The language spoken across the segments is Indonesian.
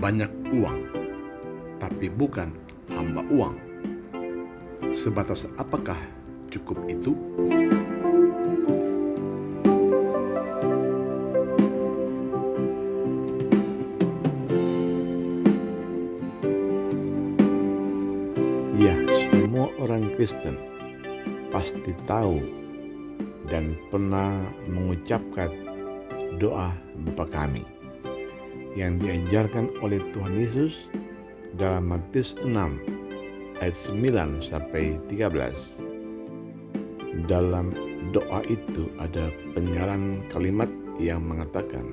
banyak uang, tapi bukan hamba uang. Sebatas apakah cukup itu? Ya, semua orang Kristen pasti tahu dan pernah mengucapkan doa Bapa Kami yang diajarkan oleh Tuhan Yesus dalam Matius 6 ayat 9 sampai 13. Dalam doa itu ada penyaran kalimat yang mengatakan,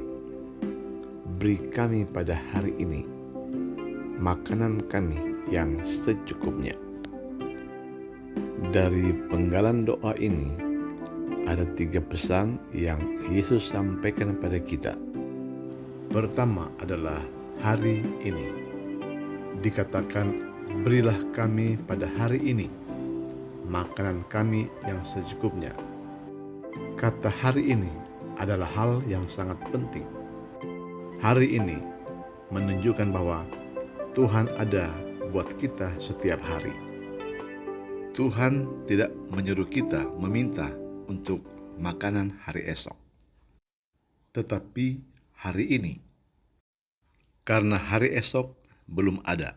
"Beri kami pada hari ini makanan kami yang secukupnya." Dari penggalan doa ini ada 3 pesan yang Yesus sampaikan pada kita. Pertama adalah hari ini. Dikatakan, berilah kami pada hari ini makanan kami yang secukupnya. Kata hari ini adalah hal yang sangat penting. Hari ini menunjukkan bahwa Tuhan ada buat kita setiap hari. Tuhan tidak menyuruh kita meminta untuk makanan hari esok, tetapi hari ini, karena hari esok belum ada.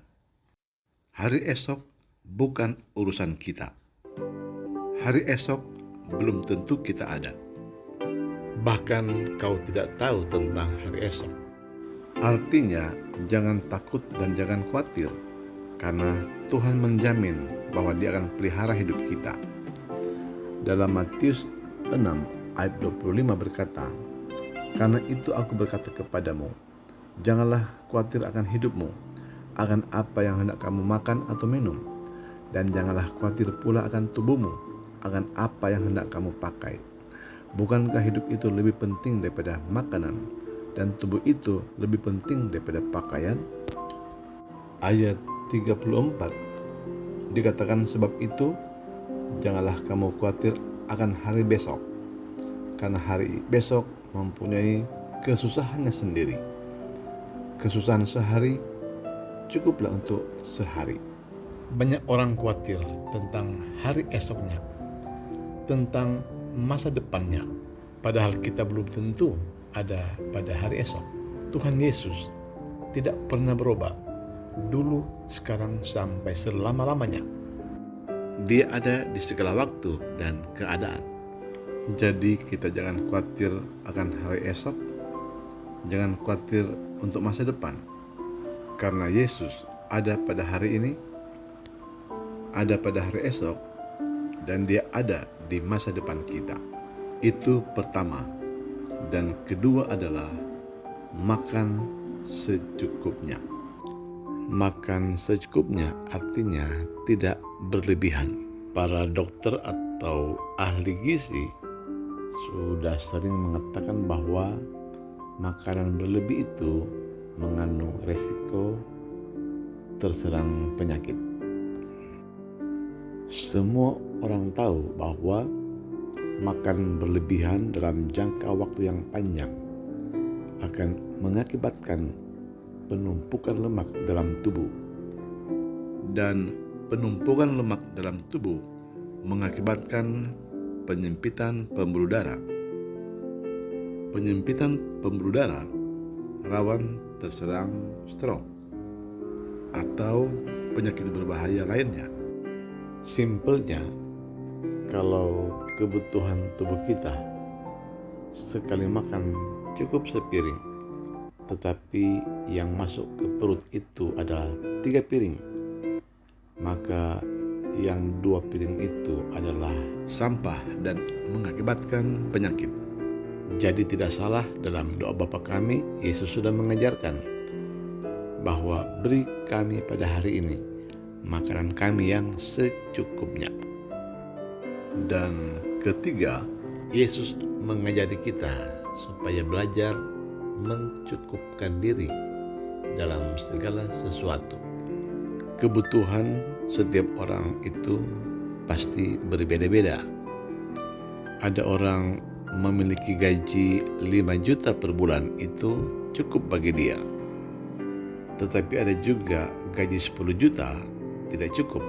Hari esok bukan urusan kita. Hari esok belum tentu kita ada. Bahkan kau tidak tahu tentang hari esok. Artinya, jangan takut dan jangan khawatir, karena Tuhan menjamin bahwa Dia akan pelihara hidup kita. Dalam Matius 6 ayat 25 berkata, "Karena itu aku berkata kepadamu, janganlah khawatir akan hidupmu, akan apa yang hendak kamu makan atau minum, dan janganlah khawatir pula akan tubuhmu, akan apa yang hendak kamu pakai. Bukankah hidup itu lebih penting daripada makanan, dan tubuh itu lebih penting daripada pakaian?" Ayat 34 dikatakan, "Sebab itu janganlah kamu khawatir akan hari besok, karena hari besok mempunyai kesusahannya sendiri. Kesusahan sehari cukuplah untuk sehari." Banyak orang khawatir tentang hari esoknya, tentang masa depannya, padahal kita belum tentu ada pada hari esok. Tuhan Yesus tidak pernah berubah, dulu, sekarang, sampai selama-lamanya. Dia ada di segala waktu dan keadaan. Jadi kita jangan khawatir akan hari esok, jangan khawatir untuk masa depan, karena Yesus ada pada hari ini, ada pada hari esok, dan Dia ada di masa depan kita. Itu pertama. Dan kedua adalah makan secukupnya. Makan secukupnya artinya tidak berlebihan. Para dokter atau ahli gizi sudah sering mengatakan bahwa makanan berlebih itu mengandung resiko terserang penyakit. Semua orang tahu bahwa makan berlebihan dalam jangka waktu yang panjang akan mengakibatkan penumpukan lemak dalam tubuh. Dan penumpukan lemak dalam tubuh mengakibatkan penyempitan pembuluh darah. Penyempitan pembuluh darah rawan terserang stroke atau penyakit berbahaya lainnya. Simpelnya, kalau kebutuhan tubuh kita sekali makan cukup sepiring, tetapi yang masuk ke perut itu adalah 3 piring, maka yang 2 piring itu adalah sampah dan mengakibatkan penyakit. Jadi tidak salah dalam doa Bapa Kami, Yesus sudah mengajarkan bahwa beri kami pada hari ini makanan kami yang secukupnya. Dan ketiga, Yesus mengajari kita supaya belajar mencukupkan diri dalam segala sesuatu. Kebutuhan setiap orang itu pasti berbeda-beda. Ada orang memiliki gaji 5 juta per bulan, itu cukup bagi dia. tetapi ada juga gaji 10 juta tidak cukup.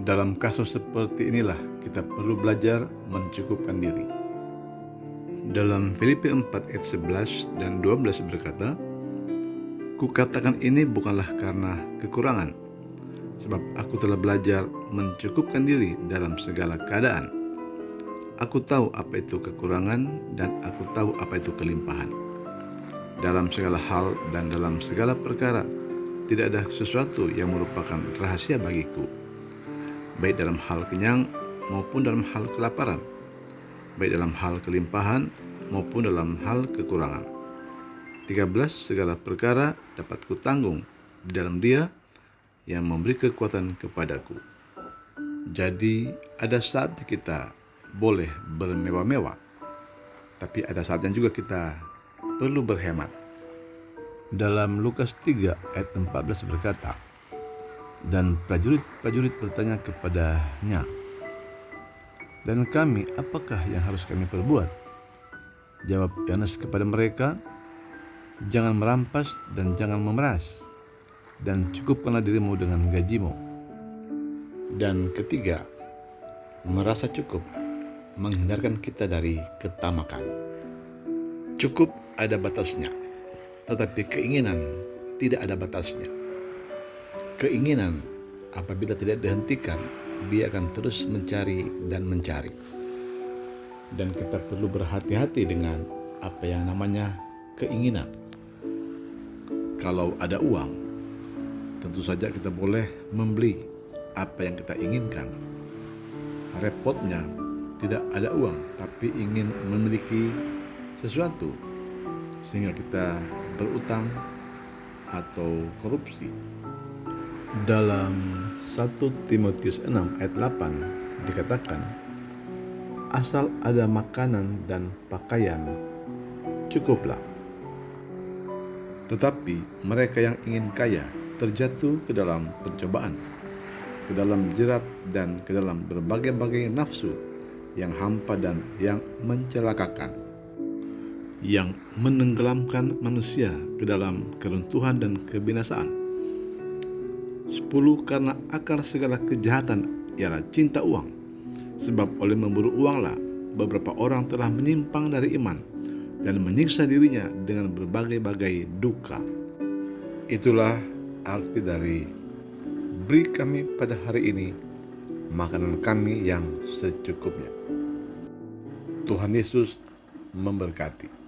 Dalam kasus seperti inilah kita perlu belajar mencukupkan diri. Dalam Filipi 4 ayat 11 dan 12 berkata, "Kukatakan ini bukanlah karena kekurangan, sebab aku telah belajar mencukupkan diri dalam segala keadaan. Aku tahu apa itu kekurangan dan aku tahu apa itu kelimpahan. Dalam segala hal dan dalam segala perkara, tidak ada sesuatu yang merupakan rahasia bagiku, baik dalam hal kenyang maupun dalam hal kelaparan, baik dalam hal kelimpahan maupun dalam hal kekurangan. 13 Segala perkara dapat kutanggung di dalam Dia yang memberi kekuatan kepadaku." Jadi ada saatnya kita boleh bermewah-mewah, tapi ada saatnya juga kita perlu berhemat. Dalam Lukas 3 ayat 14 berkata, "Dan prajurit-prajurit bertanya kepadanya, 'Dan kami, apakah yang harus kami perbuat?' Jawab Yohanes kepada mereka, 'Jangan merampas dan jangan memeras, dan cukupkanlah dirimu dengan gajimu.'" Dan ketiga, merasa cukup menghindarkan kita dari ketamakan. Cukup ada batasnya, tetapi keinginan tidak ada batasnya. Keinginan apabila tidak dihentikan, dia akan terus mencari dan mencari. Dan kita perlu berhati-hati dengan apa yang namanya keinginan. Kalau ada uang, tentu saja kita boleh membeli apa yang kita inginkan. Repotnya tidak ada uang, tapi ingin memiliki sesuatu, sehingga kita berutang atau korupsi. Dalam 1 Timotius 6 ayat 8 dikatakan, "Asal ada makanan dan pakaian, cukuplah." Tetapi mereka yang ingin kaya terjatuh ke dalam pencobaan, ke dalam jerat, dan ke dalam berbagai-bagai nafsu yang hampa dan yang mencelakakan, yang menenggelamkan manusia ke dalam keruntuhan dan kebinasaan. 10 Karena akar segala kejahatan ialah cinta uang, sebab oleh memburu uanglah beberapa orang telah menyimpang dari iman dan menyiksa dirinya dengan berbagai-bagai duka. Itulah arti dari "Beri kami pada hari ini makanan kami yang secukupnya." Tuhan Yesus memberkati.